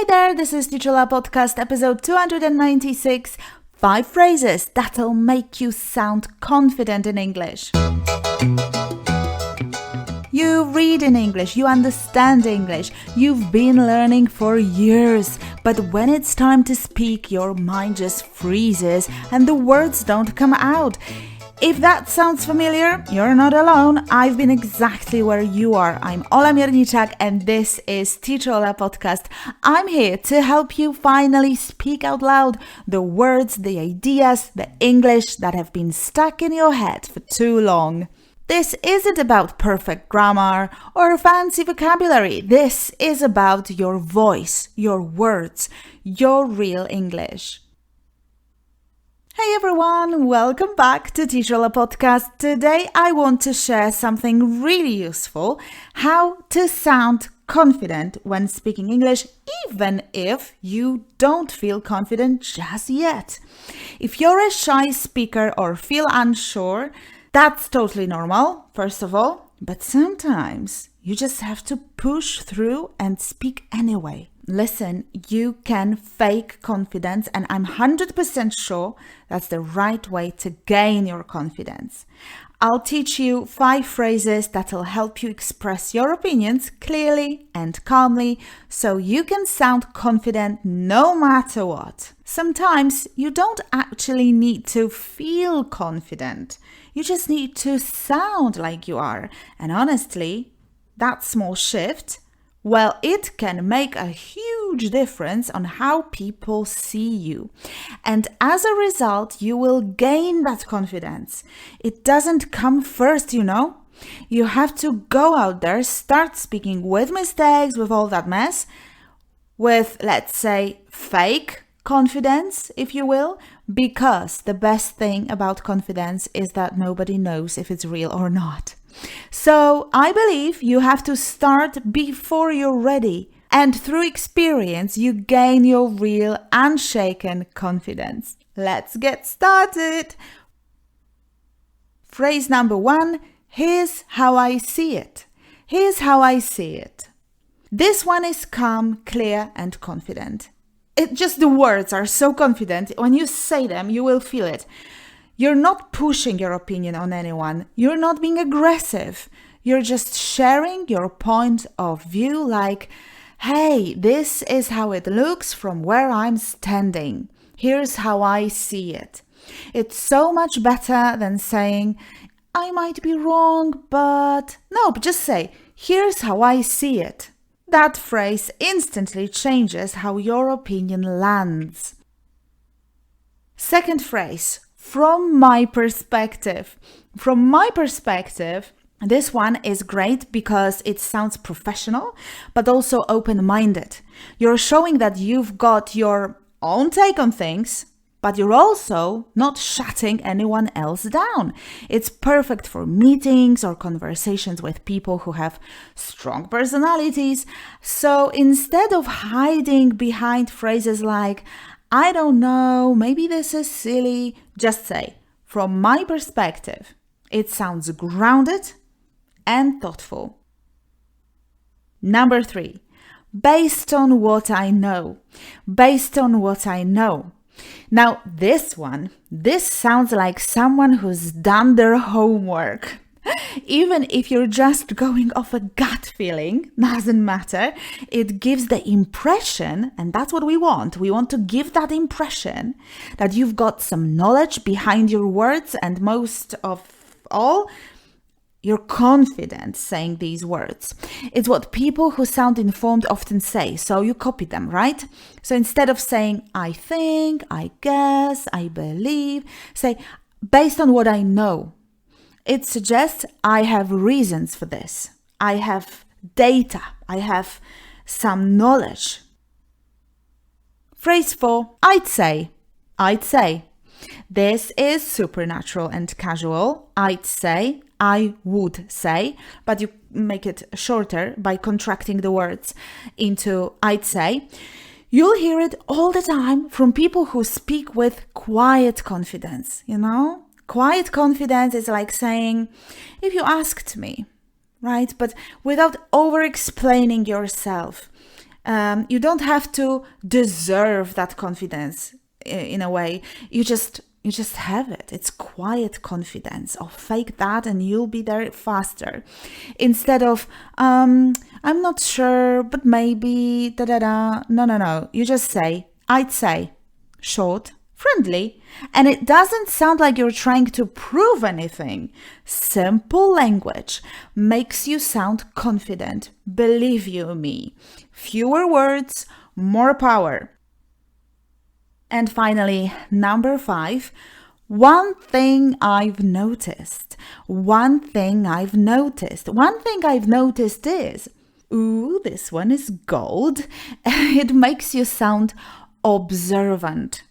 Hey there, this is Titular Podcast episode 296, 5 phrases that'll make you sound confident in English. You read in English, you understand English, you've been learning for years, but when it's time to speak, your mind just freezes and the words don't come out. If that sounds familiar, you're not alone. I've been exactly where you are. I'm Ola Mierniczak and this is Teach Ola Podcast. I'm here to help you finally speak out loud the words, the ideas, the English that have been stuck in your head for too long. This isn't about perfect grammar or fancy vocabulary. This is about your voice, your words, your real English. Hey everyone, welcome back to Teach Ola Podcast. Today I want to share something really useful, how to sound confident when speaking English, even if you don't feel confident just yet. If you're a shy speaker or feel unsure, that's totally normal, first of all, but sometimes you just have to push through and speak anyway. Listen, you can fake confidence, and I'm 100% sure that's the right way to gain your confidence. I'll teach you 5 phrases that'll help you express your opinions clearly and calmly so you can sound confident no matter what. Sometimes you don't actually need to feel confident. You just need to sound like you are. And honestly, that small shift, well, it can make a huge difference on how people see you. And as a result, you will gain that confidence. It doesn't come first, you know. You have to go out there, start speaking with mistakes, with all that mess, with, let's say, fake confidence, if you will, because the best thing about confidence is that nobody knows if it's real or not. So I believe you have to start before you're ready, and through experience you gain your real unshaken confidence. Let's get started. Phrase number 1, here's how I see it. Here's how I see it. This one is calm, clear, and confident. The words are so confident. When you say them, you will feel it. You're not pushing your opinion on anyone. You're not being aggressive. You're just sharing your point of view like, hey, this is how it looks from where I'm standing. Here's how I see it. It's so much better than saying, I might be wrong, but... No, but just say, here's how I see it. That phrase instantly changes how your opinion lands. Second phrase, from my perspective. From my perspective, this one is great because it sounds professional, but also open-minded. You're showing that you've got your own take on things, but you're also not shutting anyone else down. It's perfect for meetings or conversations with people who have strong personalities. So instead of hiding behind phrases like, I don't know, maybe this is silly, just say, from my perspective. It sounds grounded and thoughtful. Number 3, based on what I know. Based on what I know. Now, this sounds like someone who's done their homework. Even if you're just going off a gut feeling, doesn't matter. It gives the impression, and that's what we want. We want to give that impression that you've got some knowledge behind your words, and most of all, you're confident saying these words. It's what people who sound informed often say, so you copy them, right? So instead of saying, I think, I guess, I believe, say, based on what I know. It suggests I have reasons for this. I have data. I have some knowledge. Phrase 4, I'd say. I'd say. This is supernatural and casual. I'd say, I would say, but you make it shorter by contracting the words into I'd say. You'll hear it all the time from people who speak with quiet confidence, you know? Quiet confidence is like saying, if you asked me, right? But without over-explaining yourself. You don't have to deserve that confidence in a way. You just have it. It's quiet confidence. Or fake that and you'll be there faster. Instead of, I'm not sure, but maybe, da-da-da. No. You just say, I'd say, short, friendly, and it doesn't sound like you're trying to prove anything. Simple language makes you sound confident. Believe you me. Fewer words, more power. And finally, number 5, one thing I've noticed. One thing I've noticed is, ooh, this one is gold. It makes you sound observant,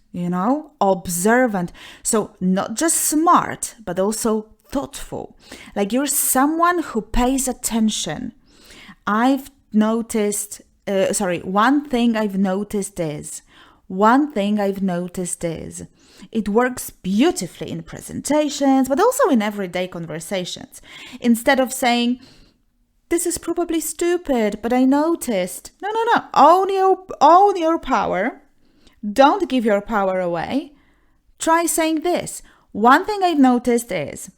observant. So not just smart, but also thoughtful. Like you're someone who pays attention. One thing I've noticed is, it works beautifully in presentations, but also in everyday conversations. Instead of saying, this is probably stupid, but I noticed. No. Own your power. Don't give your power away. Try saying this. One thing I've noticed is,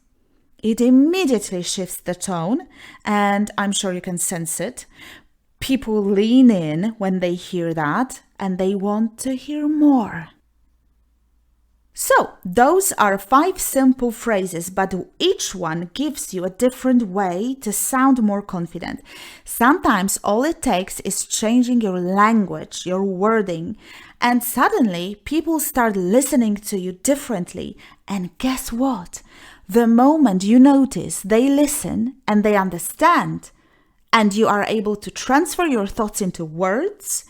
it immediately shifts the tone, and I'm sure you can sense it. People lean in when they hear that, and they want to hear more. So, those are 5 simple phrases, but each one gives you a different way to sound more confident. Sometimes all it takes is changing your language, your wording, and suddenly people start listening to you differently. And guess what? The moment you notice they listen and they understand, and you are able to transfer your thoughts into words,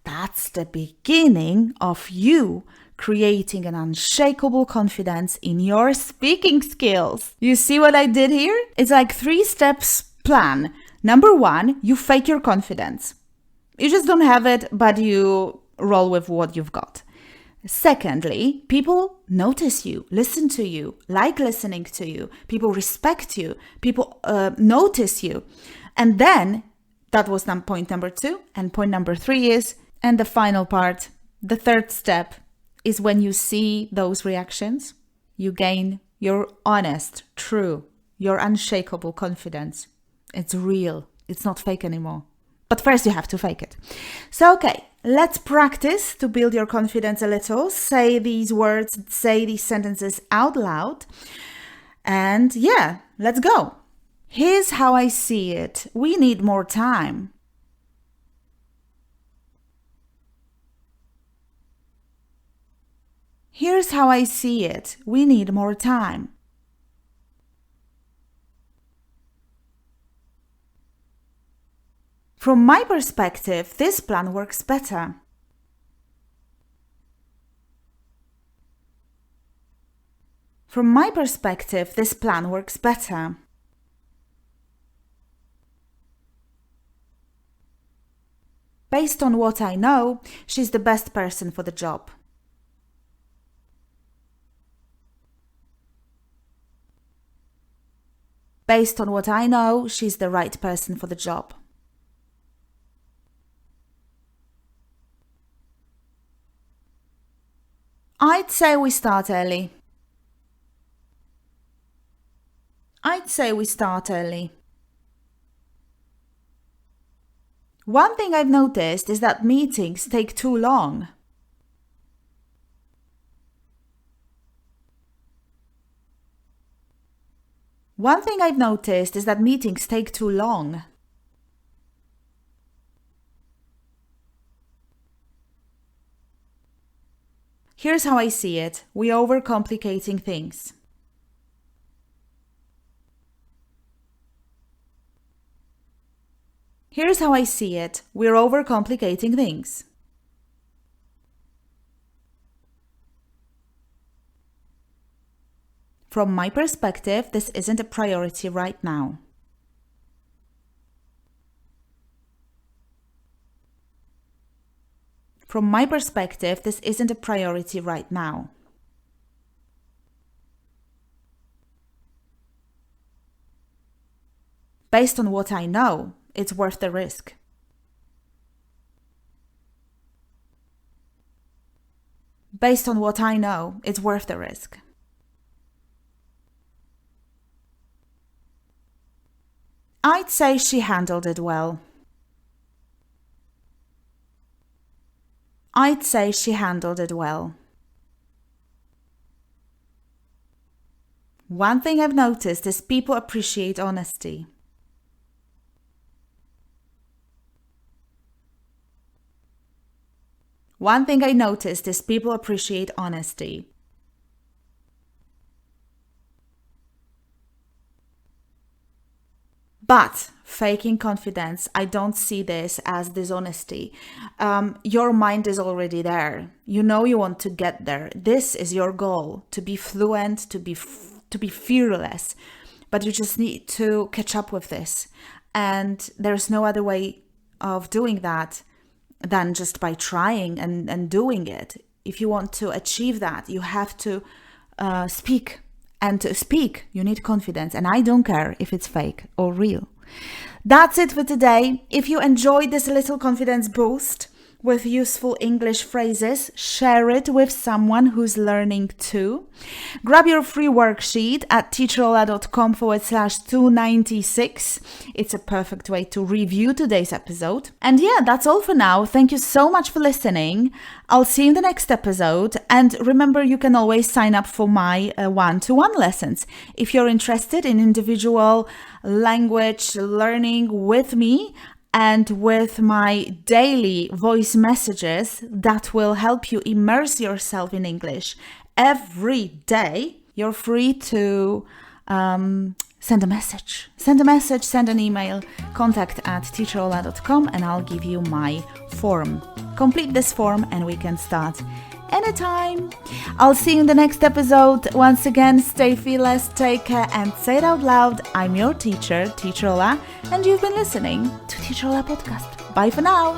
that's the beginning of you creating an unshakable confidence in your speaking skills. You see what I did here? It's like 3 steps plan. Number 1, you fake your confidence. You just don't have it, but you roll with what you've got. Secondly, people notice you, listen to you, like listening to you. People respect you. People notice you. And then, that was point number 2. And point number 3 is, and the final part, the 3rd step, is when you see those reactions, you gain your honest, true, your unshakable confidence. It's real. It's not fake anymore. But first you have to fake it. So, okay, let's practice to build your confidence a little. Say these words, say these sentences out loud. And yeah, let's go. Here's how I see it. We need more time. Here's how I see it. We need more time. From my perspective, this plan works better. From my perspective, this plan works better. Based on what I know, she's the best person for the job. Based on what I know, she's the right person for the job. I'd say we start early. I'd say we start early. One thing I've noticed is that meetings take too long. One thing I've noticed is that meetings take too long. Here's how I see it. We're overcomplicating things. Here's how I see it. We're overcomplicating things. From my perspective, this isn't a priority right now. From my perspective, this isn't a priority right now. Based on what I know, it's worth the risk. Based on what I know, it's worth the risk. I'd say she handled it well. I'd say she handled it well. One thing I've noticed is people appreciate honesty. One thing I noticed is people appreciate honesty. But faking confidence, I don't see this as dishonesty. Your mind is already there. You know you want to get there. This is your goal, to be fluent, to be fearless. But you just need to catch up with this. And there's no other way of doing that than just by trying and doing it. If you want to achieve that, you have to speak. And to speak, you need confidence. And I don't care if it's fake or real. That's it for today. If you enjoyed this little confidence boost with useful English phrases, share it with someone who's learning too. Grab your free worksheet at teacherola.com/296. It's a perfect way to review today's episode. And yeah, that's all for now. Thank you so much for listening. I'll see you in the next episode. And remember, you can always sign up for my one-to-one lessons. If you're interested in individual language learning with me, and with my daily voice messages that will help you immerse yourself in English every day, you're free to send a message. Send an email, contact@teacherola.com, and I'll give you my form. Complete this form and we can start anytime. I'll see you in the next episode. Once again, stay fearless, take care, and say it out loud. I'm your teacher, Teacher Ola, and you've been listening to Teacher Ola Podcast. Bye for now.